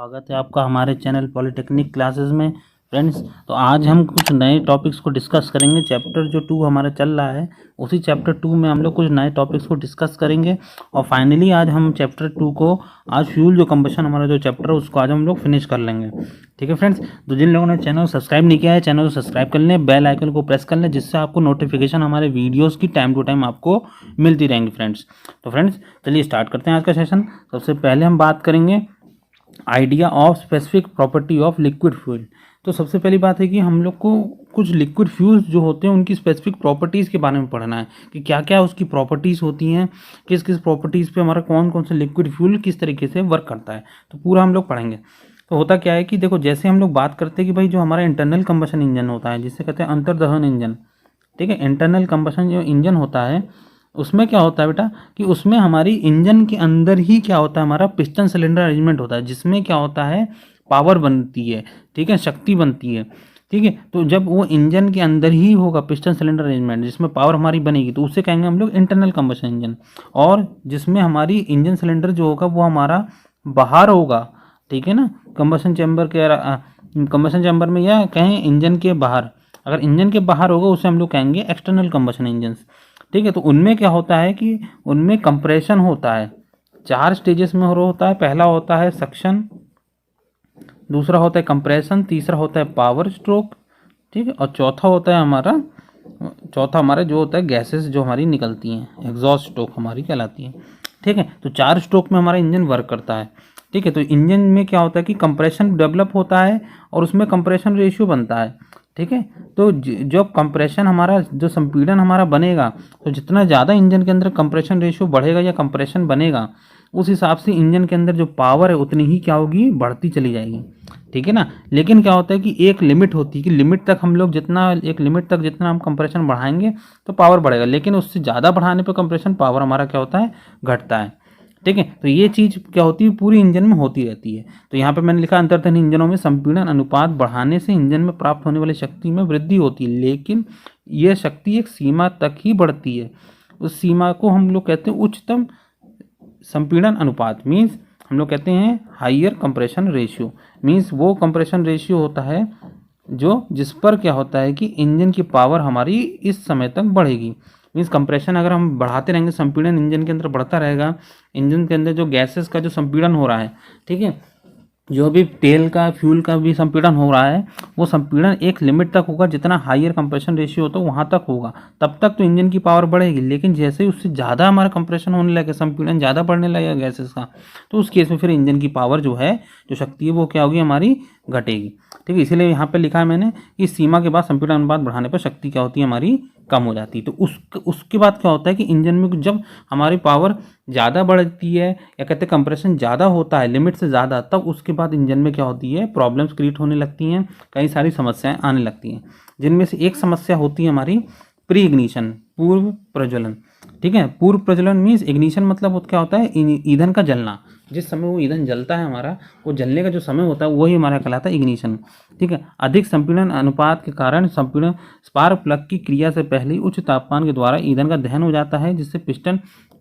स्वागत है आपका हमारे चैनल पॉलिटेक्निक क्लासेस में। फ्रेंड्स, तो आज हम कुछ नए टॉपिक्स को डिस्कस करेंगे। चैप्टर जो 2 हमारा चल रहा है, उसी चैप्टर 2 में हम लोग कुछ नए टॉपिक्स को डिस्कस करेंगे। और फाइनली आज हम चैप्टर 2 को, आज फ्यूल जो कंबशन हमारा जो चैप्टर है उसको आज हम लोग फिनिश कर लेंगे। ठीक है फ्रेंड्स, तो जिन लोगों ने चैनल को सब्सक्राइब नहीं किया है, चैनल को सब्सक्राइब कर लें, बेल आइकन को प्रेस कर लें, जिससे आपको नोटिफिकेशन हमारे वीडियोज़ की टाइम टू टाइम आपको मिलती रहेंगी फ्रेंड्स। तो फ्रेंड्स चलिए स्टार्ट करते हैं आज का सेशन। सबसे पहले हम बात करेंगे idea of specific property of liquid fuel. तो सबसे पहली बात है कि हम लोग को कुछ लिक्विड फ्यूल्स जो होते हैं उनकी स्पेसिफिक प्रॉपर्टीज़ के बारे में पढ़ना है कि क्या क्या उसकी प्रॉपर्टीज़ होती हैं, किस किस प्रॉपर्टीज़ पे हमारा कौन कौन सा लिक्विड फ्यूल किस तरीके से वर्क करता है, तो पूरा हम लोग पढ़ेंगे। तो होता क्या है कि देखो, जैसे हम लोग बात करते हैं कि भाई जो हमारा इंटरनल कंबशन इंजन होता है, जिसे कहते हैं अंतर्दहन इंजन, ठीक है, इंटरनल कंबशन जो इंजन होता है उसमें क्या होता है बेटा कि उसमें हमारी इंजन के अंदर ही क्या होता है, हमारा पिस्टन सिलेंडर अरेंजमेंट होता है, जिसमें क्या होता है, पावर बनती है, ठीक है, शक्ति बनती है। ठीक है, तो जब वो इंजन के अंदर ही होगा पिस्टन सिलेंडर अरेंजमेंट जिसमें पावर हमारी बनेगी, तो उससे कहेंगे हम लोग इंटरनल कंबशन इंजन। और जिसमें हमारी इंजन सिलेंडर जो होगा वो हमारा बाहर होगा, ठीक है ना, कंबशन चैम्बर में, या कहें इंजन के बाहर। अगर इंजन के बाहर होगा उसे हम लोग कहेंगे एक्सटर्नल कंबशन इंजन। ठीक है, तो उनमें क्या होता है कि उनमें कंप्रेशन होता है, 4 स्टेजेस में होता है। पहला होता है सक्शन, दूसरा होता है कंप्रेशन, तीसरा होता है पावर स्ट्रोक, ठीक है, और चौथा हमारा जो होता है गैसेस जो हमारी निकलती हैं, एग्जॉस्ट स्ट्रोक हमारी कहलाती है। ठीक है, तो 4 स्ट्रोक में हमारा इंजन वर्क करता है। ठीक है, तो इंजन में क्या होता है कि कंप्रेशन डेवलप होता है और उसमें कंप्रेशन रेशियो बनता है। ठीक है, तो जब कंप्रेशन हमारा, जो संपीड़न हमारा बनेगा, तो जितना ज़्यादा इंजन के अंदर कंप्रेशन रेशियो बढ़ेगा या कंप्रेशन बनेगा, उस हिसाब से इंजन के अंदर जो पावर है उतनी ही क्या होगी, बढ़ती चली जाएगी। ठीक है ना। लेकिन क्या होता है कि एक लिमिट होती है कि लिमिट तक हम लोग एक लिमिट तक जितना हम कंप्रेशन बढ़ाएंगे तो पावर बढ़ेगा, लेकिन उससे ज़्यादा बढ़ाने पर कंप्रेशन पावर हमारा क्या होता है, घटता है। ठीक है, तो ये चीज़ क्या होती है, पूरी इंजन में होती रहती है। तो यहाँ पे मैंने लिखा, अंतर्दहन इंजनों में संपीड़न अनुपात बढ़ाने से इंजन में प्राप्त होने वाली शक्ति में वृद्धि होती है, लेकिन यह शक्ति एक सीमा तक ही बढ़ती है। उस सीमा को हम लोग कहते हैं उच्चतम संपीड़न अनुपात। मीन्स हम लोग कहते हैं हाइयर कंप्रेशन रेशियो। मीन्स वो कंप्रेशन रेशियो होता है जो जिस पर क्या होता है कि इंजन की पावर हमारी इस समय तक बढ़ेगी। मीन्स कंप्रेशन अगर हम बढ़ाते रहेंगे, संपीड़न इंजन के अंदर बढ़ता रहेगा, इंजन के अंदर जो गैसेस का जो संपीड़न हो रहा है, ठीक है, जो भी तेल का, फ्यूल का भी संपीड़न हो रहा है, वो संपीड़न एक लिमिट तक होगा। जितना हाइयर कंप्रेशन रेशियो होता है वहाँ तक होगा, तब तक तो इंजन की पावर बढ़ेगी। लेकिन जैसे ही उससे ज़्यादा हमारा कंप्रेशन होने लगे, संपीड़न ज़्यादा बढ़ने लगेगा गैसेस का, तो उस केस में फिर इंजन की पावर जो है, जो शक्ति है, वो क्या होगी, हमारी घटेगी। ठीक है, इसीलिए यहाँ पे लिखा है मैंने कि सीमा के बाद संपीड़न अनुपात बढ़ाने पर शक्ति क्या होती है, हमारी कम हो जाती है। तो उसके बाद क्या होता है कि इंजन में जब हमारी पावर ज़्यादा बढ़ती है, या कहते हैं कंप्रेशन ज़्यादा होता है लिमिट से ज़्यादा, तब उसके बाद इंजन में क्या होती है, प्रॉब्लम्स क्रिएट होने लगती हैं, कई सारी समस्याएं आने लगती हैं। जिनमें से एक समस्या होती है हमारी प्री इग्निशन, पूर्व प्रज्वलन। ठीक है, पूर्व प्रज्वलन मीन्स इग्निशन मतलब क्या होता है, ईंधन का जलना। जिस समय वो ईंधन जलता है हमारा, वो जलने का जो समय होता है वही हमारा कहलाता है इग्निशन। ठीक है, अधिक संपीड़न अनुपात के कारण संपीड़न स्पार्क प्लग की क्रिया से पहले उच्च तापमान के द्वारा ईंधन का दहन हो जाता है, जिससे पिस्टन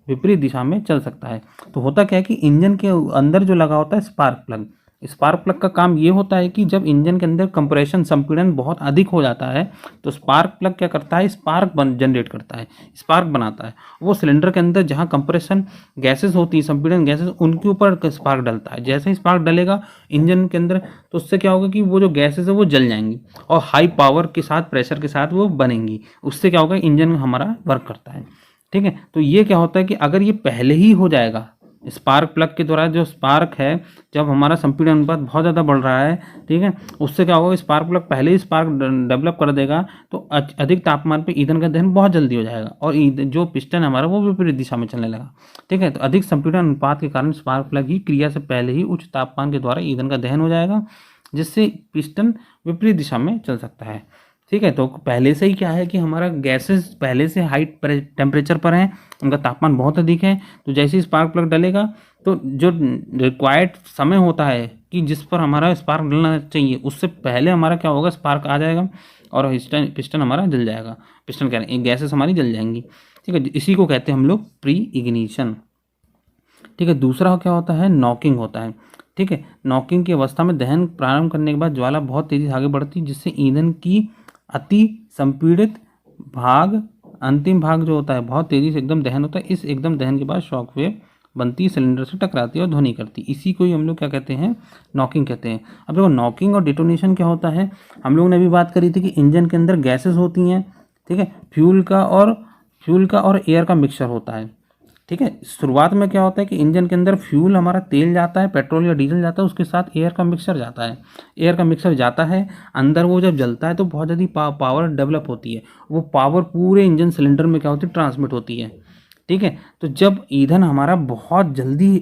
विपरीत दिशा में चल सकता है। तो होता क्या है कि इंजन के अंदर जो लगा होता है स्पार्क प्लग का काम ये होता है कि जब इंजन के अंदर कंप्रेशन, संपीड़न बहुत अधिक हो जाता है, तो स्पार्क प्लग क्या करता है, स्पार्क जनरेट करता है, स्पार्क बनाता है। वो सिलेंडर के अंदर जहाँ कंप्रेशन गैसेस होती है, संपीड़न गैसेस, उनके ऊपर स्पार्क डलता है। जैसे ही स्पार्क डलेगा इंजन के अंदर, तो उससे क्या होगा कि वो जो गैसेस है वो जल जाएंगी और हाई पावर के साथ, प्रेशर के साथ वो बनेंगी। उससे क्या होगा, इंजन हमारा वर्क करता है। ठीक है, तो ये क्या होता है कि अगर ये पहले ही हो जाएगा, स्पार्क प्लग के द्वारा जो स्पार्क है, जब हमारा संपीड़न अनुपात बहुत ज़्यादा बढ़ रहा है, ठीक है, उससे क्या होगा, स्पार्क प्लग पहले ही स्पार्क डेवलप कर देगा, तो अधिक तापमान पे ईंधन का दहन बहुत जल्दी हो जाएगा और जो पिस्टन हमारा वो विपरीत दिशा में चलने लगा। ठीक है, तो अधिक संपीड़न अनुपात के कारण स्पार्क प्लग ही क्रिया से पहले ही उच्च तापमान के द्वारा ईंधन का दहन हो जाएगा, जिससे पिस्टन विपरीत दिशा में चल सकता है। ठीक है, तो पहले से ही क्या है कि हमारा गैसेस पहले से हाई टेम्परेचर पर हैं, उनका तापमान बहुत अधिक है। तो जैसे ही स्पार्क प्लग डलेगा, तो जो रिक्वायर्ड समय होता है कि जिस पर हमारा स्पार्क डलना चाहिए, उससे पहले हमारा क्या होगा, स्पार्क आ जाएगा और पिस्टन हमारा जल जाएगा, पिस्टन कह रहे हैं, गैसेस हमारी जल जाएंगी। ठीक है, इसी को कहते हैं हम लोग प्री इग्निशन। ठीक है, दूसरा क्या होता है, नॉकिंग होता है। ठीक है। नॉकिंग की अवस्था में दहन प्रारंभ करने के बाद ज्वाला बहुत तेजी से आगे बढ़ती है, जिससे ईंधन की अति संपीड़ित भाग, अंतिम भाग जो होता है बहुत तेजी से एकदम दहन होता है। इस एकदम दहन के बाद शॉक वेव बनती है, सिलेंडर से टकराती है और ध्वनि करती है। इसी को ही हम लोग क्या कहते हैं, नॉकिंग कहते हैं। अब देखो नॉकिंग और डिटोनेशन क्या होता है, हम लोगों ने अभी बात करी थी कि इंजन के अंदर गैसेस होती हैं, ठीक है, फ्यूल का और एयर का मिक्सचर होता है, ठीक है। शुरुआत में क्या होता है कि इंजन के अंदर फ्यूल हमारा तेल जाता है, पेट्रोल या डीजल जाता है, उसके साथ एयर का मिक्सचर जाता है। एयर का मिक्सचर जाता है अंदर, वो जब जलता है तो बहुत ज़्यादा पावर डेवलप होती है। वो पावर पूरे इंजन सिलेंडर में क्या होती है, ट्रांसमिट होती है, ठीक है। तो जब ईंधन हमारा बहुत जल्दी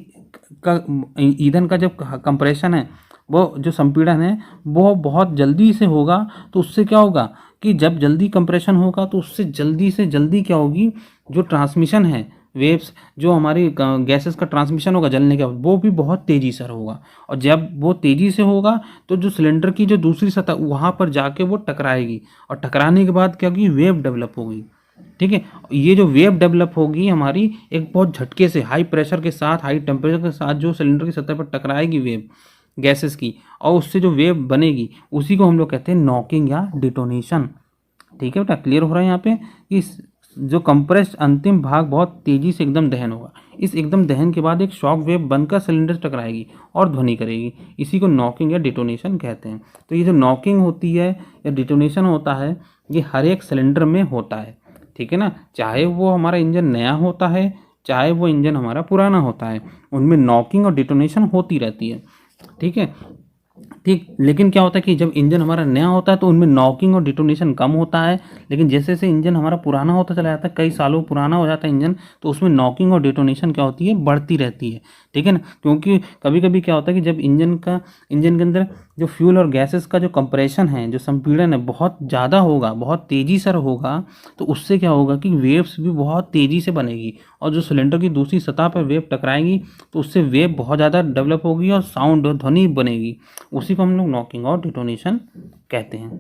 ईंधन का जब कंप्रेशन है, वो जो संपीड़न है वो बहुत जल्दी से होगा, तो उससे क्या होगा कि जब जल्दी कंप्रेशन होगा तो उससे जल्दी से जल्दी क्या होगी, जो ट्रांसमिशन है वेव्स, जो हमारी गैसेस का ट्रांसमिशन होगा जलने का, वो भी बहुत तेज़ी से होगा। और जब वो तेज़ी से होगा तो जो सिलेंडर की जो दूसरी सतह वहाँ पर जाके वो टकराएगी, और टकराने के बाद क्या होगी, वेव डेवलप होगी, ठीक है। ये जो वेव डेवलप होगी हमारी एक बहुत झटके से, हाई प्रेशर के साथ, हाई टेम्परेचर के साथ जो सिलेंडर की सतह पर टकराएगी वेव गैसेस की, और उससे जो वेव बनेगी उसी को हम लोग कहते हैं नॉकिंग या डिटोनेशन, ठीक है बेटा। क्लियर हो रहा है यहाँ पे कि जो कंप्रेस्ड अंतिम भाग बहुत तेजी से एकदम दहन होगा, इस एकदम दहन के बाद एक शॉक वेव बनकर सिलेंडर से टकराएगी और ध्वनि करेगी, इसी को नॉकिंग या डिटोनेशन कहते हैं। तो ये जो नॉकिंग होती है या डिटोनेशन होता है, ये हर एक सिलेंडर में होता है, ठीक है ना। चाहे वो हमारा इंजन नया होता है, चाहे वो इंजन हमारा पुराना होता है, उनमें नॉकिंग और डिटोनेशन होती रहती है, ठीक है, ठीक। लेकिन क्या होता है कि जब इंजन हमारा नया होता है तो उनमें नॉकिंग और डिटोनेशन कम होता है, लेकिन जैसे जैसे इंजन हमारा पुराना होता चला जाता है, कई सालों पुराना हो जाता है इंजन, तो उसमें नॉकिंग और डिटोनेशन क्या होती है, बढ़ती रहती है, ठीक है ना। क्योंकि कभी कभी क्या होता है कि जब इंजन के अंदर जो फ्यूल और गैसेस का जो कंप्रेशन है, जो संपीड़न है बहुत ज़्यादा होगा, बहुत तेज़ी से होगा, तो उससे क्या होगा कि वेव्स भी बहुत तेज़ी से बनेगी, और जो सिलेंडर की दूसरी सतह पर वेव टकराएंगी तो उससे वेव बहुत ज़्यादा डेवलप होगी और साउंड और ध्वनि बनेगी, उसी को हम लोग नॉकिंग और डिटोनेशन कहते हैं,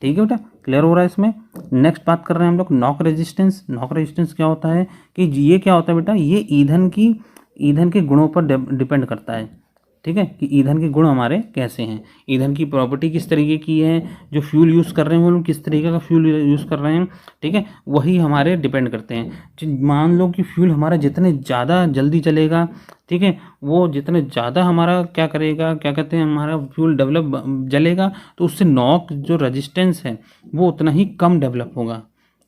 ठीक है बेटा। क्लियर हो रहा है इसमें। नेक्स्ट बात कर रहे हैं हम लोग नॉक रेजिस्टेंस। नॉक रेजिस्टेंस क्या होता है कि ये क्या होता है बेटा, ये ईंधन के गुणों पर डिपेंड करता है, ठीक है, कि ईंधन के गुण हमारे कैसे हैं, ईंधन की प्रॉपर्टी किस तरीके की है, जो फ्यूल यूज़ कर रहे हैं वो लोग किस तरीके का फ्यूल यूज़ कर रहे हैं, ठीक है, वही हमारे डिपेंड करते हैं। मान लो कि फ्यूल हमारा जितने ज़्यादा जल्दी चलेगा, ठीक है, वो जितने ज़्यादा हमारा क्या करेगा, क्या कहते हैं, हमारा फ्यूल डेवलप जलेगा, तो उससे नॉक जो रजिस्टेंस है वो उतना ही कम डेवलप होगा,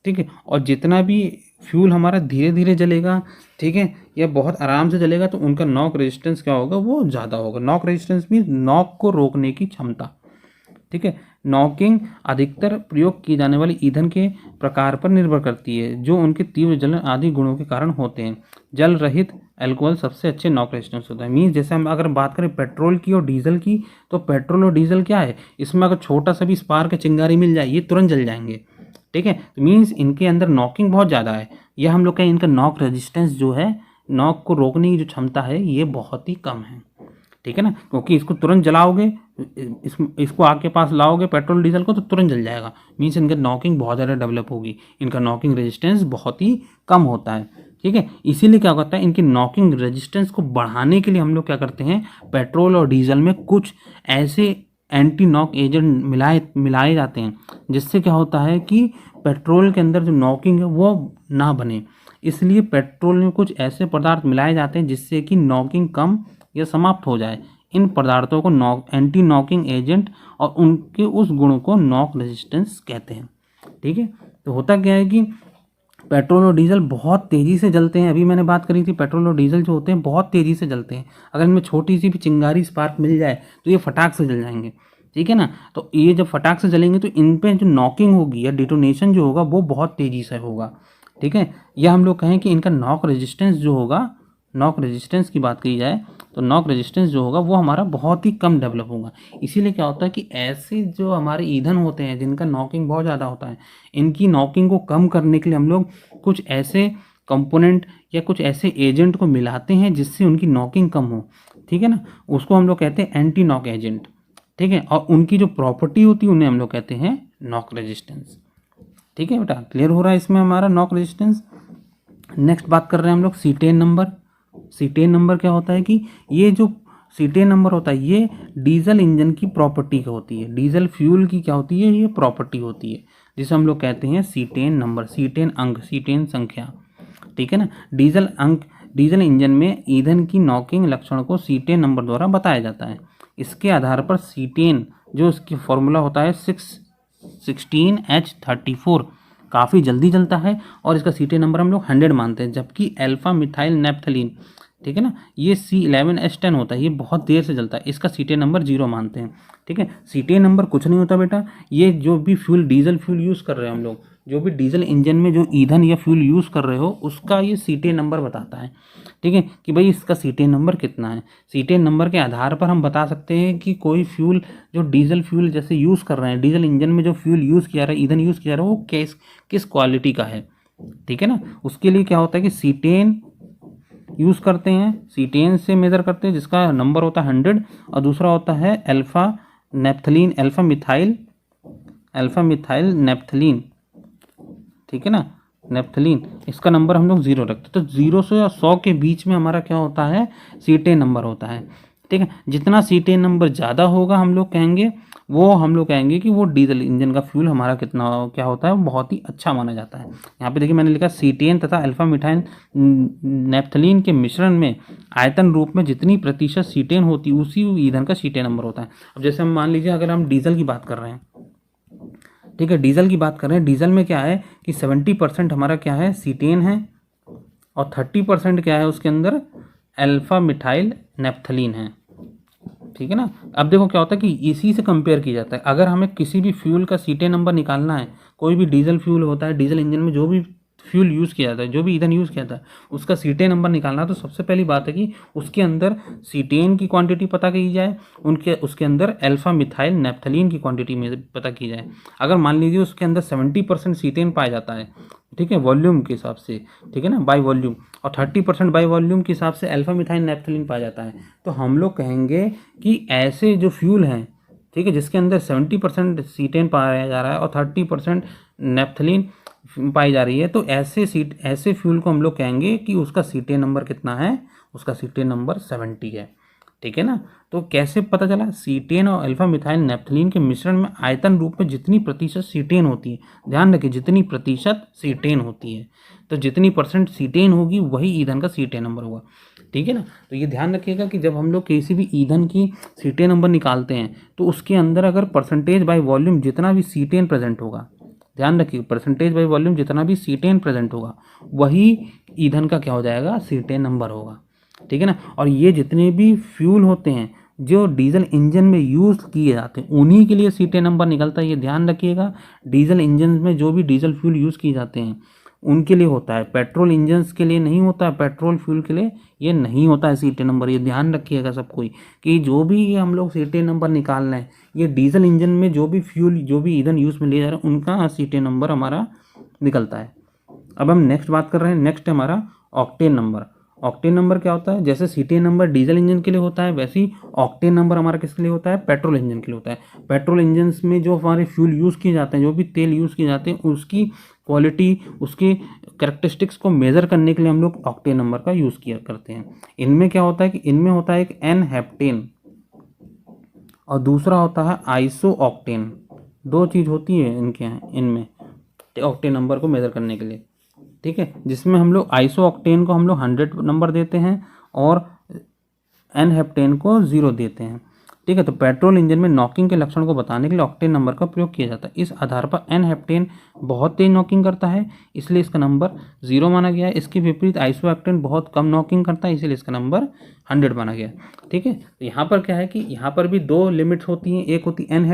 ठीक है। और जितना भी फ्यूल हमारा धीरे धीरे जलेगा, ठीक है, या बहुत आराम से जलेगा, तो उनका नॉक रेजिस्टेंस क्या होगा, वो ज़्यादा होगा। नॉक रेजिस्टेंस मीन्स नॉक को रोकने की क्षमता, ठीक है। नॉकिंग अधिकतर प्रयोग की जाने वाली ईंधन के प्रकार पर निर्भर करती है, जो उनके तीव्र जलन आदि गुणों के कारण होते हैं। जल रहित अल्कोहल सबसे अच्छे नॉक रेजिस्टेंस होता है। मीन्स जैसे हम अगर बात करें पेट्रोल की और डीजल की, तो पेट्रोल और डीजल क्या है, इसमें अगर छोटा सा भी स्पार्क चिंगारी मिल जाए ये तुरंत जल जाएंगे, ठीक है। तो मीन्स इनके अंदर नॉकिंग बहुत ज़्यादा है, यह हम लोग कहें इनका नॉक रेजिस्टेंस जो है, नॉक को रोकने की जो क्षमता है ये बहुत ही कम है, ठीक है ना। क्योंकि इसको तुरंत जलाओगे, इसको आग के पास लाओगे पेट्रोल डीजल को, तो तुरंत जल जाएगा। मीन्स इनका नॉकिंग बहुत ज़्यादा डेवलप होगी, इनका नॉकिंग रेजिस्टेंस बहुत ही कम होता है, ठीक है। इसीलिए क्या होता है, इनकी नॉकिंग रेजिस्टेंस को बढ़ाने के लिए हम लोग क्या करते हैं, पेट्रोल और डीजल में कुछ ऐसे एंटी नॉक एजेंट मिलाए जाते हैं, जिससे क्या होता है कि पेट्रोल के अंदर जो नॉकिंग है वो ना बने। इसलिए पेट्रोल में कुछ ऐसे पदार्थ मिलाए जाते हैं जिससे कि नॉकिंग कम या समाप्त हो जाए। इन पदार्थों को एंटी नॉकिंग एजेंट और उनके उस गुणों को नॉक रेजिस्टेंस कहते हैं, ठीक है। तो होता क्या है कि पेट्रोल और डीजल बहुत तेज़ी से जलते हैं। अभी मैंने बात करी थी, पेट्रोल और डीजल जो होते हैं बहुत तेज़ी से जलते हैं। अगर इनमें छोटी सी भी चिंगारी स्पार्क मिल जाए तो ये फटाक से जल जाएंगे, ठीक है ना। तो ये जब फटाक से जलेंगे तो इन पे जो नॉकिंग होगी या डिटोनेशन जो होगा वो बहुत तेज़ी से होगा, ठीक है। या हम लोग कहें कि इनका नॉक रेजिस्टेंस जो होगा, नॉक रेजिस्टेंस की बात की जाए तो नॉक रेजिस्टेंस जो होगा वो हमारा बहुत ही कम डेवलप होगा। इसीलिए क्या होता है कि ऐसे जो हमारे ईंधन होते हैं जिनका नॉकिंग बहुत ज़्यादा होता है, इनकी नॉकिंग को कम करने के लिए हम लोग कुछ ऐसे कंपोनेंट या कुछ ऐसे एजेंट को मिलाते हैं जिससे उनकी नॉकिंग कम हो, ठीक है ना। उसको हम लोग कहते हैं एंटी नॉक एजेंट, ठीक है। और उनकी जो प्रॉपर्टी होती है उन्हें हम लोग कहते हैं नॉक रेजिस्टेंस, ठीक है बेटा। क्लियर हो रहा है इसमें हमारा नॉक रेजिस्टेंस। नेक्स्ट बात कर रहे हैं हम लोग सीटेन नंबर। सीटेन नंबर क्या होता है कि ये जो सीटेन नंबर होता है ये डीजल इंजन की प्रॉपर्टी होती है, डीजल फ्यूल की क्या होती है, ये प्रॉपर्टी होती है, जिसे हम लोग कहते हैं सीटेन नंबर, सीटेन अंक, सीटेन संख्या। ठीक है ना। डीजल इंजन में ईंधन की नॉकिंग लक्षण को सीटेन नंबर द्वारा बताया जाता है। इसके आधार पर सीटेन जो इसकी फॉर्मूला होता है 616H34 काफ़ी जल्दी जलता है और इसका सीटेन नंबर हम लोग 100 मानते हैं, जबकि अल्फा मिथाइल नेप्थलीन, ठीक है ना, ये C11H10 होता है, ये बहुत देर से जलता है, इसका सीटेन नंबर 0 मानते हैं। ठीक है, सीटेन नंबर कुछ नहीं होता बेटा, ये जो भी फ्यूल डीजल फ्यूल यूज़ कर रहे हैं हम लोग, जो भी डीजल इंजन में जो ईंधन या फ्यूल यूज़ कर रहे हो उसका ये सीटेन नंबर बताता है। ठीक है, कि भाई इसका सीटेन नंबर कितना है। सीटेन नंबर के आधार पर हम बता सकते हैं कि कोई फ्यूल जो डीजल फ्यूल जैसे यूज़ कर रहे हैं, डीजल इंजन में जो फ्यूल यूज़ किया रहा है, ईंधन यूज़ किया रहा है, वो किस क्वालिटी का है। ठीक है ना। उसके लिए क्या होता है कि सीटेन यूज़ करते हैं, सीटेन से मेज़र करते हैं जिसका नंबर होता है 100, और दूसरा होता है alpha naphthalene, alpha methyl naphthalene. ठीक है ना, नेप्थलीन, इसका नंबर हम लोग 0 रखते हैं। तो 0 से 100 के बीच में हमारा क्या होता है, सीटेन नंबर होता है। ठीक है, जितना सीटेन नंबर ज़्यादा होगा हम लोग कहेंगे कि वो डीजल इंजन का फ्यूल हमारा कितना क्या होता है, बहुत ही अच्छा माना जाता है। यहाँ पे देखिए मैंने लिखा सीटेन तथा अल्फा मिथाइल नेप्थलीन के मिश्रण में आयतन रूप में जितनी प्रतिशत सीटेन होती है उसी ईंधन का सीटेन नंबर होता है। अब जैसे हम मान लीजिए अगर हम डीजल की बात कर रहे हैं, ठीक है, डीजल की बात कर रहे हैं, डीजल में क्या है कि 70% हमारा क्या है, सीटेन है, और 30% क्या है उसके अंदर अल्फा मिथाइल नेप्थलीन है। ठीक है ना। अब देखो क्या होता है कि इसी से कंपेयर किया जाता है। अगर हमें किसी भी फ्यूल का सीटेन नंबर निकालना है, कोई भी डीजल फ्यूल होता है, डीजल इंजन में जो भी फ्यूल यूज़ किया जाता है, जो भी ईंधन यूज़ किया जाता है, उसका सीटेन नंबर निकालना है, तो सबसे पहली बात है कि उसके अंदर सीटेन की क्वांटिटी पता की जाए, उसके अंदर अल्फा मिथाइल नेप्थलीन की क्वांटिटी में पता की जाए। अगर मान लीजिए उसके अंदर 70% सीटेन पाया जाता है, ठीक है, वॉल्यूम के हिसाब से, ठीक है ना, बाय वॉल्यूम, और 30% बाय वॉल्यूम के हिसाब से अल्फा मिथाइल नेप्थलीन पाया जाता है, तो हम लोग कहेंगे कि ऐसे जो फ्यूल हैं, ठीक है, जिसके अंदर 70% सीटेन पाया जा रहा है और 30% नेप्थलीन पाई जा रही है, तो ऐसे फ्यूल को हम लोग कहेंगे कि उसका सीटेन नंबर कितना है, उसका सीटेन नंबर 70 है। ठीक है ना। तो कैसे पता चला, सीटेन और अल्फा मिथाइल नेप्थलीन के मिश्रण में आयतन रूप में जितनी प्रतिशत सीटेन होती है, ध्यान रखिए जितनी प्रतिशत सीटेन होती है, तो जितनी % सीटेन होगी वही ईंधन का सीटेन नंबर होगा। ठीक है ना। तो ये ध्यान रखिएगा कि जब हम लोग किसी भी ईंधन की सीटेन नंबर निकालते हैं तो उसके अंदर अगर परसेंटेज बाय वॉल्यूम जितना भी सीटेन प्रेजेंट होगा, ध्यान रखिए परसेंटेज बाय वॉल्यूम जितना भी सीटेन प्रेजेंट होगा वही ईंधन का क्या हो जाएगा, सीटेन नंबर होगा। ठीक है ना। और ये जितने भी फ्यूल होते हैं जो डीजल इंजन में यूज़ किए जाते हैं उन्हीं के लिए सीटेन नंबर निकलता है, ये ध्यान रखिएगा। डीजल इंजन में जो भी डीजल फ्यूल यूज़ किए जाते हैं उनके लिए होता है, पेट्रोल इंजन्स के लिए नहीं होता है, पेट्रोल फ्यूल के लिए ये नहीं होता है सीटेन नंबर। ये ध्यान रखिएगा सब कोई कि जो भी ये हम लोग सीटेन नंबर निकाल रहे हैं, ये डीजल इंजन में जो भी फ्यूल जो भी ईंधन यूज़ में ले जा रहे हैं उनका सीटेन नंबर हमारा निकलता है। अब हम नेक्स्ट बात कर रहे हैं, नेक्स्ट हमारा ऑक्टेन नंबर। ऑक्टेन नंबर क्या होता है, जैसे सीटेन नंबर डीजल इंजन के लिए होता है वैसे ही ऑक्टेन नंबर हमारा किसके लिए होता है, पेट्रोल इंजन के लिए होता है। पेट्रोल इंजन में जो हमारे फ्यूल यूज़ किए जाते हैं, जो भी तेल यूज़ किए जाते हैं, उसकी क्वालिटी, उसकी कैरेक्टरिस्टिक्स को मेज़र करने के लिए हम लोग ऑक्टेन नंबर का यूज़ किया करते हैं। इनमें क्या होता है कि इनमें होता है एक एन हेप्टेन और दूसरा होता है आइसो ऑक्टेन, दो चीज़ होती है इनके यहाँ इनमें ऑक्टेन नंबर को मेज़र करने के लिए। ठीक है, जिसमें हम लोग आइसो ऑक्टेन को हम लोग 100 नंबर देते हैं और एन हेप्टेन को 0 देते हैं। ठीक है, तो पेट्रोल इंजन में नॉकिंग के लक्षण को बताने के लिए ऑक्टेन नंबर का प्रयोग किया जाता है। इस आधार पर एन हेप्टेन बहुत तेज नॉकिंग करता है इसलिए इसका नंबर 0 माना गया है। इसके विपरीत आइसो ऑक्टेन बहुत कम नॉकिंग करता है इसलिए इसका नंबर 100 माना गया। ठीक है, तो यहाँ पर क्या है कि यहाँ पर भी दो लिमिट्स होती हैं, एक होती है एन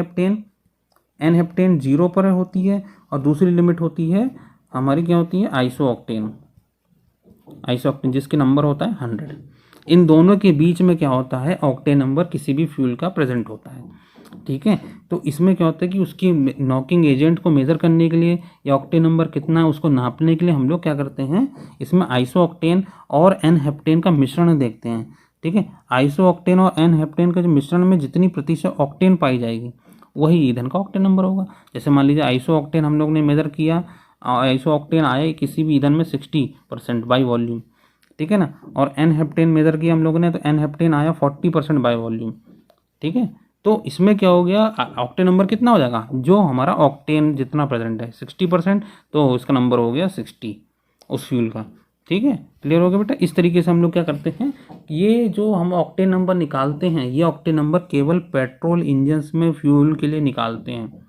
हेप्टेन 0 पर होती है और दूसरी लिमिट होती है हमारी क्या होती है, आइसो ऑक्टेन जिसके नंबर होता है 100। इन दोनों के बीच में क्या होता है, ऑक्टेन नंबर किसी भी फ्यूल का प्रेजेंट होता है। ठीक है, तो इसमें क्या होता है कि उसकी नॉकिंग एजेंट को मेज़र करने के लिए या ऑक्टेन नंबर कितना है उसको नापने के लिए हम लोग क्या करते हैं, इसमें आइसो ऑक्टेन और एन हेप्टेन का मिश्रण देखते हैं। ठीक है, आइसो ऑक्टेन और एन हेप्टेन के मिश्रण में जितनी प्रतिशत ऑक्टेन पाई जाएगी वही ईंधन का ऑक्टेन नंबर होगा। जैसे मान लीजिए आइसो ऑक्टेन हम लोग ने मेज़र किया, आइसो ऑक्टेन आए किसी भी ईंधन में 60% बाई वॉल्यूम, ठीक है ना। और एन हेप्टेन मेजर किया हम लोगों ने, तो एन हेप्टेन आया 40% बाय वॉल्यूम, ठीक है। तो इसमें क्या हो गया, ऑक्टेन नंबर कितना हो जाएगा, जो हमारा ऑक्टेन जितना प्रेजेंट है 60%, तो इसका नंबर हो गया 60 उस फ्यूल का, ठीक है। क्लियर हो गया बेटा। इस तरीके से हम लोग क्या करते हैं, ये जो हम ऑक्टेन नंबर निकालते हैं, ये ऑक्टेन नंबर केवल पेट्रोल इंजन्स में फ्यूल के लिए निकालते हैं,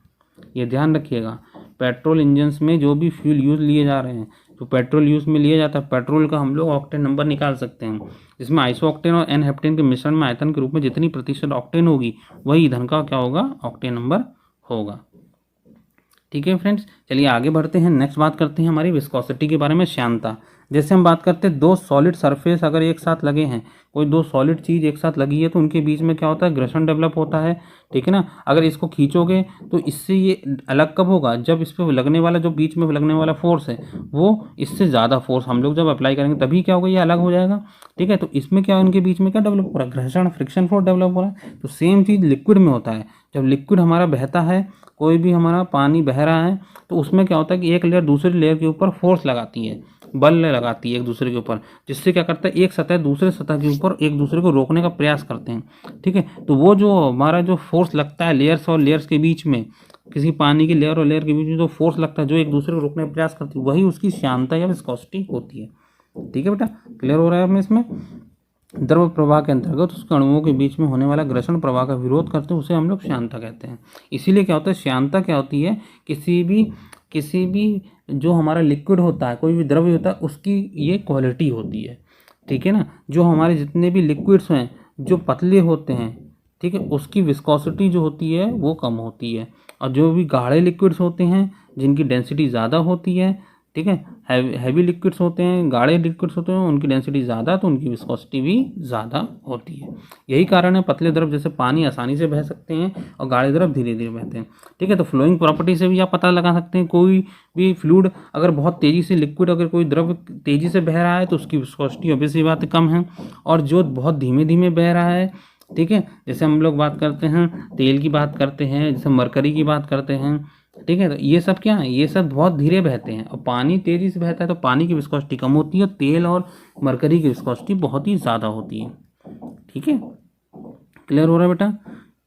ये ध्यान रखिएगा। पेट्रोल इंजन्स में जो भी फ्यूल यूज लिए जा रहे हैं, तो पेट्रोल यूज में लिया जाता है, पेट्रोल का हम लोग ऑक्टेन नंबर निकाल सकते हैं। इसमें आइसो ऑक्टेन और एन हेप्टेन के मिश्रण में आयतन के रूप में जितनी प्रतिशत ऑक्टेन होगी, वही ईंधन का क्या होगा, ऑक्टेन नंबर होगा। ठीक है फ्रेंड्स, चलिए आगे बढ़ते हैं। नेक्स्ट बात करते हैं हमारी विस्कोसिटी के बारे में, श्यानता। जैसे हम बात करते हैं, दो सॉलिड सरफेस अगर एक साथ लगे हैं, कोई दो सॉलिड चीज़ एक साथ लगी है, तो उनके बीच में क्या होता है, घर्षण डेवलप होता है, ठीक है ना। अगर इसको खींचोगे तो इससे ये अलग कब होगा, जब इस पर लगने वाला, जो बीच में लगने वाला फोर्स है, वो इससे ज़्यादा फोर्स हम लोग जब अप्लाई करेंगे तभी क्या होगा, ये अलग हो जाएगा, ठीक है। तो इसमें क्या, उनके बीच में क्या डेवलप हो रहा है, घर्षण, फ्रिक्शन फोर्स डेवलप हो रहा है। तो सेम चीज़ लिक्विड में होता है। जब लिक्विड हमारा बहता है, कोई भी हमारा पानी बह रहा है, तो उसमें क्या होता है कि एक लेयर दूसरी लेयर के ऊपर फोर्स लगाती है, बल लगाती है एक दूसरे के ऊपर, जिससे क्या करता है, एक सतह दूसरे सतह के ऊपर एक दूसरे को रोकने का प्रयास करते हैं, ठीक है। तो वो जो हमारा जो फोर्स लगता है लेयर्स और लेयर्स के बीच में, किसी पानी की लेयर और लेयर के बीच में जो फोर्स लगता है, जो एक दूसरे को रोकने का प्रयास करती है, वही उसकी श्यानता या विस्कोसिटी होती है, ठीक है बेटा। क्लियर हो रहा है हमें इसमें। द्रव प्रवाह के अंतर्गत उसके अणुओं के बीच में होने वाला घर्षण प्रवाह का विरोध करते हैं, उसे हम लोग श्यानता कहते हैं। इसीलिए क्या होता है, श्यानता क्या होती है, किसी भी जो हमारा लिक्विड होता है, कोई भी द्रव्य होता है, उसकी ये क्वालिटी होती है, ठीक है ना। जो हमारे जितने भी लिक्विड्स हैं, जो पतले होते हैं, ठीक है, उसकी विस्कोसिटी जो होती है वो कम होती है। और जो भी गाढ़े लिक्विड्स होते हैं, जिनकी डेंसिटी ज़्यादा होती है, ठीक है, हैवी लिक्विड्स होते हैं, गाढ़े लिक्विड्स होते हैं, उनकी डेंसिटी ज़्यादा, तो उनकी विस्कोसिटी भी ज़्यादा होती है। यही कारण है पतले द्रव जैसे पानी आसानी से बह सकते हैं और गाढ़े द्रव धीरे धीरे बहते हैं, ठीक है। तो फ्लोइंग प्रॉपर्टी से भी आप पता लगा सकते हैं, कोई भी फ्लूइड अगर बहुत तेज़ी से, लिक्विड अगर कोई द्रव तेज़ी से बह रहा है, तो उसकी विस्कोसिटी ऑब्वियसली बात कम है। और जो बहुत धीमे धीमे बह रहा है, ठीक है, जैसे हम लोग बात करते हैं तेल की बात करते हैं, जैसे मरकरी की बात करते हैं, ठीक है, तो ये सब क्या है, ये सब बहुत धीरे बहते हैं। और पानी तेज़ी से बहता है तो पानी की विस्कोसिटी कम होती है, तेल और मरकरी की विस्कोसिटी बहुत ही ज़्यादा होती है, ठीक है। क्लियर हो रहा है बेटा।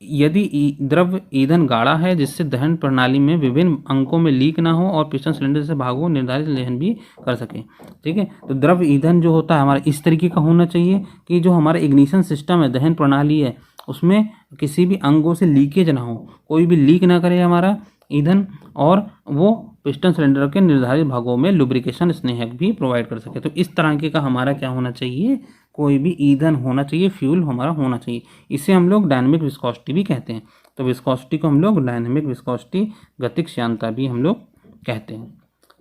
यदि द्रव ईंधन गाढ़ा है, जिससे दहन प्रणाली में विभिन्न अंकों में लीक ना हो और पिस्टन सिलेंडर से भागो निर्धारित दहन भी कर सके, ठीक है। तो द्रव ईंधन जो होता है हमारा इस तरीके का होना चाहिए कि जो हमारा इग्निशन सिस्टम है, दहन प्रणाली है, उसमें किसी भी अंगों से लीकेज ना हो, कोई भी लीक ना करे हमारा ईंधन, और वो पिस्टन सिलेंडर के निर्धारित भागों में लुब्रिकेशन स्नेहक भी प्रोवाइड कर सके। तो इस तरह का हमारा क्या होना चाहिए, कोई भी ईंधन होना चाहिए, फ्यूल हमारा होना चाहिए। इसे हम लोग डायनेमिक विस्कोसिटी भी कहते हैं। तो विस्कोसिटी को हम लोग डायनेमिक विस्कोसिटी, गतिक श्यानता भी हम लोग कहते हैं,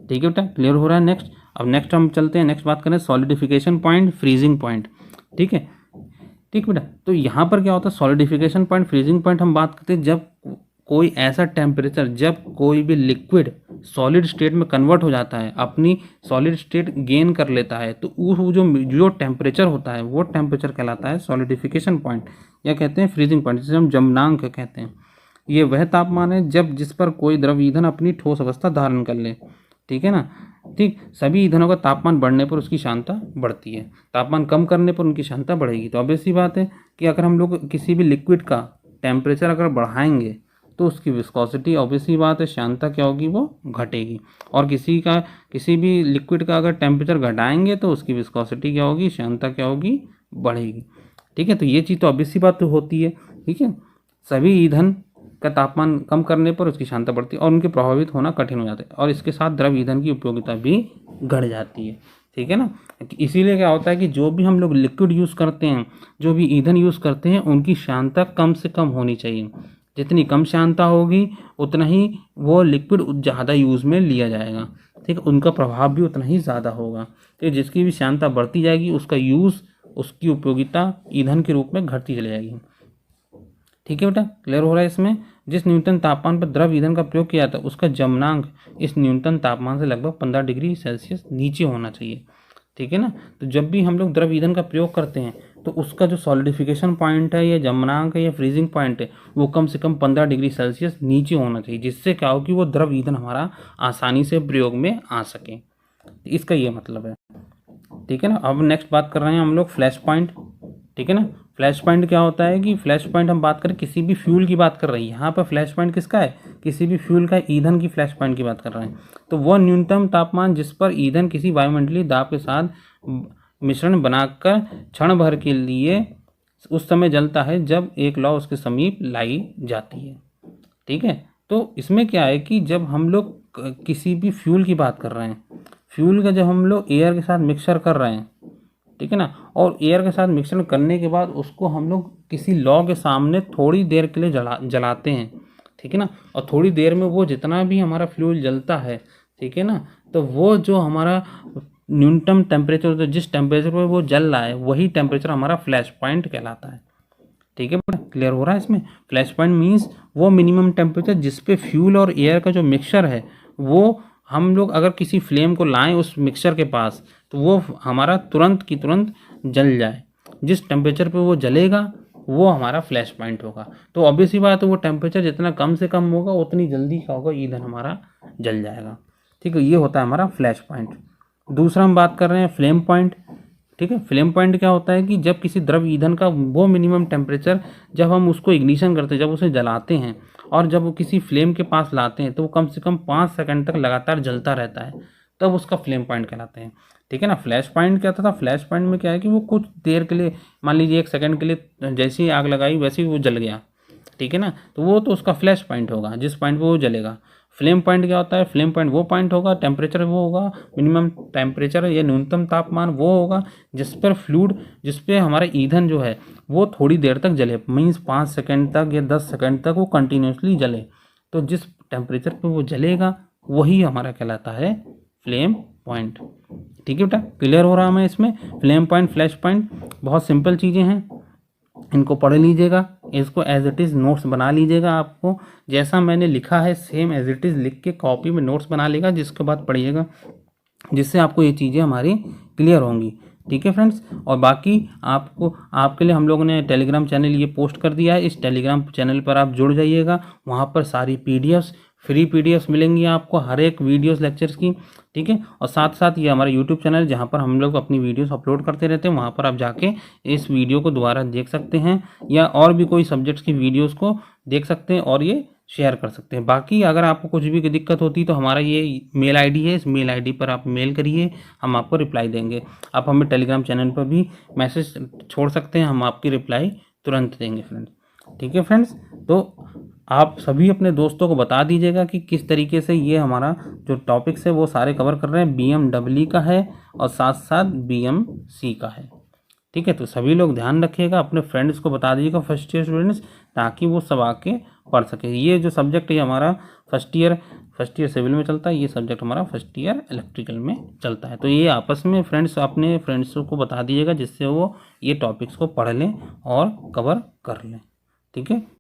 ठीक है बेटा। क्लियर हो रहा है। नेक्स्ट, अब नेक्स्ट हम चलते हैं, नेक्स्ट बात करें सॉलिडिफिकेशन पॉइंट, फ्रीजिंग पॉइंट, ठीक है, ठीक बेटा। तो यहाँ पर क्या होता है, सॉलिडिफिकेशन पॉइंट, फ्रीजिंग पॉइंट हम बात करते हैं जब कोई ऐसा टेम्परेचर, जब कोई भी लिक्विड सॉलिड स्टेट में कन्वर्ट हो जाता है, अपनी सॉलिड स्टेट गेन कर लेता है, तो वो जो टेम्परेचर होता है, वो टेम्परेचर कहलाता है सॉलिडिफिकेशन पॉइंट, या कहते हैं फ्रीजिंग पॉइंट, जिसे हम जमनांक कहते हैं। ये वह तापमान है जब जिस पर कोई द्रव ईंधन अपनी ठोस अवस्था धारण कर ले, ठीक है ना। ठीक, सभी ईंधनों का तापमान बढ़ने पर उसकी श्यानता बढ़ती है, तापमान कम करने पर उनकी श्यानता बढ़ेगी। तो ऑब्वियस सी बात है कि अगर हम लोग किसी भी लिक्विड का टेम्परेचर अगर बढ़ाएंगे, तो उसकी विस्कोसिटी ऑब्वियसली बात है, श्यानता क्या होगी, वो घटेगी। और किसी भी लिक्विड का अगर टेम्परेचर घटाएंगे, तो उसकी विस्कोसिटी क्या होगी, श्यानता क्या होगी, बढ़ेगी, ठीक है। तो ये चीज़ तो ऑब्वियसली बात तो होती है, ठीक है। सभी ईंधन का तापमान कम करने पर उसकी श्यानता बढ़ती है और उनके प्रभावित होना कठिन हो जाता है, और इसके साथ द्रव ईंधन की उपयोगिता भी घट जाती है, ठीक है ना। इसीलिए क्या होता है कि जो भी हम लोग लिक्विड यूज़ करते हैं, जो भी ईंधन यूज़ करते हैं, उनकी श्यानता कम से कम होनी चाहिए। जितनी कम श्यानता होगी, उतना ही वो लिक्विड ज़्यादा यूज़ में लिया जाएगा, ठीक है, उनका प्रभाव भी उतना ही ज़्यादा होगा। तो जिसकी भी श्यानता बढ़ती जाएगी, उसका यूज़, उसकी उपयोगिता ईंधन के रूप में घटती चली जाएगी, ठीक है बेटा। क्लियर हो रहा है इसमें। जिस न्यूनतम तापमान पर द्रव ईंधन का प्रयोग किया जाता है, उसका जमनांक इस न्यूनतम तापमान से लगभग 15 डिग्री सेल्सियस नीचे होना चाहिए, ठीक है ना। तो जब भी हम लोग द्रव ईंधन का प्रयोग करते हैं, तो उसका जो सॉलिडिफिकेशन पॉइंट है, या जमनांक है, या फ्रीजिंग पॉइंट है, वो कम से कम 15 डिग्री सेल्सियस नीचे होना चाहिए, जिससे क्या हो कि वो द्रव ईंधन हमारा आसानी से प्रयोग में आ सके। इसका ये मतलब है, ठीक है ना। अब नेक्स्ट बात कर रहे हैं हम लोग फ्लैश पॉइंट, ठीक है ना। फ्लैश पॉइंट क्या होता है कि फ्लैश पॉइंट हम बात करें किसी भी फ्यूल की बात कर रही है, यहाँ पर फ्लैश पॉइंट किसका है, किसी भी फ्यूल का, ईंधन की फ्लैश पॉइंट की बात कर रहे हैं। तो वह न्यूनतम तापमान जिस पर ईंधन किसी वायुमंडलीय दाब के साथ मिश्रण बनाकर क्षण भर के लिए उस समय जलता है जब एक लौ उसके समीप लाई जाती है, ठीक है। तो इसमें क्या है कि जब हम लोग किसी भी फ्यूल की बात कर रहे हैं, फ्यूल का जब हम लोग एयर के साथ मिक्सचर कर रहे हैं, ठीक है ना, और एयर के साथ मिक्सचर करने के बाद उसको हम लोग किसी लौ के सामने थोड़ी देर के लिए जलाते हैं, ठीक है ना। और थोड़ी देर में वो जितना भी हमारा फ्यूल जलता है, ठीक है ना, तो वो जो हमारा न्यूनतम टेम्परेचर, तो जिस टेम्परेचर पर वो जल रहा है वही टेम्परेचर हमारा फ्लैश पॉइंट कहलाता है, ठीक है बेटा। क्लियर हो रहा है इसमें। फ्लैश पॉइंट मीन्स वो मिनिमम टेम्परेचर जिस पे फ्यूल और एयर का जो मिक्सचर है वो हम लोग अगर किसी फ्लेम को लाएं उस मिक्सचर के पास तो वो हमारा तुरंत की तुरंत जल जाए। जिस टेम्परेचर पे वो जलेगा वो हमारा फ्लैश पॉइंट होगा। तो ऑब्वियस ही बात है, वो टेम्परेचर जितना कम से कम होगा उतनी जल्दी क्या होगा, ईंधन हमारा जल जाएगा, ठीक है। ये होता है हमारा फ्लैश पॉइंट। दूसरा हम बात कर रहे हैं फ्लेम पॉइंट, ठीक है। फ्लेम पॉइंट क्या होता है कि जब किसी द्रव ईंधन का वो मिनिमम टेम्परेचर जब हम उसको इग्निशन करते हैं, जब उसे जलाते हैं और जब वो किसी फ्लेम के पास लाते हैं तो वो कम से कम 5 सेकंड तक लगातार जलता रहता है, तब उसका फ्लेम पॉइंट कहलाते हैं, ठीक है ना। फ्लैश पॉइंट क्या था, फ्लैश पॉइंट में क्या है कि वो कुछ देर के लिए, मान लीजिए 1 सेकंड के लिए जैसे ही आग लगाई वैसे ही वो जल गया, ठीक है ना, तो वो तो उसका फ्लैश पॉइंट होगा जिस पॉइंट पे वो जलेगा। फ्लेम पॉइंट क्या होता है, फ्लेम पॉइंट वो पॉइंट होगा, टेम्परेचर वो होगा, मिनिमम टेम्परेचर या न्यूनतम तापमान वो होगा जिस पर फ्लूइड, जिस पे हमारा ईंधन जो है वो थोड़ी देर तक जले, मीन्स 5 सेकंड तक या 10 सेकंड तक वो कंटिन्यूसली जले। तो जिस टेम्परेचर पे वो जलेगा वही हमारा कहलाता है फ्लेम पॉइंट, ठीक है बेटा। क्लियर हो रहा है हमें इसमें। फ्लेम पॉइंट, फ्लैश पॉइंट बहुत सिंपल चीज़ें हैं, इनको पढ़ लीजिएगा, इसको एज इट इज़ नोट्स बना लीजिएगा। आपको जैसा मैंने लिखा है सेम एज इट इज़ लिख के कॉपी में नोट्स बना लेगा, जिसके बाद पढ़िएगा, जिससे आपको ये चीज़ें हमारी क्लियर होंगी, ठीक है फ्रेंड्स। और बाकी आपको, आपके लिए हम लोगों ने टेलीग्राम चैनल ये पोस्ट कर दिया है, इस टेलीग्राम चैनल पर आप जुड़ जाइएगा। वहाँ पर सारी पीडीएफ्स, फ्री पीडीएफ्स मिलेंगी आपको हर एक वीडियोस लेक्चर्स की, ठीक है। और साथ साथ ये हमारा यूट्यूब चैनल जहाँ पर हम लोग अपनी वीडियोस अपलोड करते रहते हैं, वहाँ पर आप जाके इस वीडियो को दोबारा देख सकते हैं या और भी कोई सब्जेक्ट्स की वीडियोस को देख सकते हैं और ये शेयर कर सकते हैं। बाकी अगर आपको कुछ भी दिक्कत होती तो हमारा ये मेल आईडी है, इस मेल आईडी पर आप मेल करिए, हम आपको रिप्लाई देंगे। आप हमें टेलीग्राम चैनल पर भी मैसेज छोड़ सकते हैं, हम आपकी रिप्लाई तुरंत देंगे फ्रेंड्स, ठीक है फ्रेंड्स। तो आप सभी अपने दोस्तों को बता दीजिएगा कि किस तरीके से ये हमारा जो टॉपिक्स है वो सारे कवर कर रहे हैं। BMW का है और साथ साथ BMC का है, ठीक है। तो सभी लोग ध्यान रखिएगा, अपने फ्रेंड्स को बता दीजिएगा फर्स्ट ईयर स्टूडेंट्स, ताकि वो सब आके पढ़ सके। ये जो सब्जेक्ट है हमारा फर्स्ट ईयर सिविल में चलता है, ये सब्जेक्ट हमारा फर्स्ट ईयर इलेक्ट्रिकल में चलता है। तो ये आपस में फ्रेंड्स अपने फ्रेंड्स को बता दीजिएगा, जिससे वो ये टॉपिक्स को पढ़ लें और कवर कर लें, ठीक है।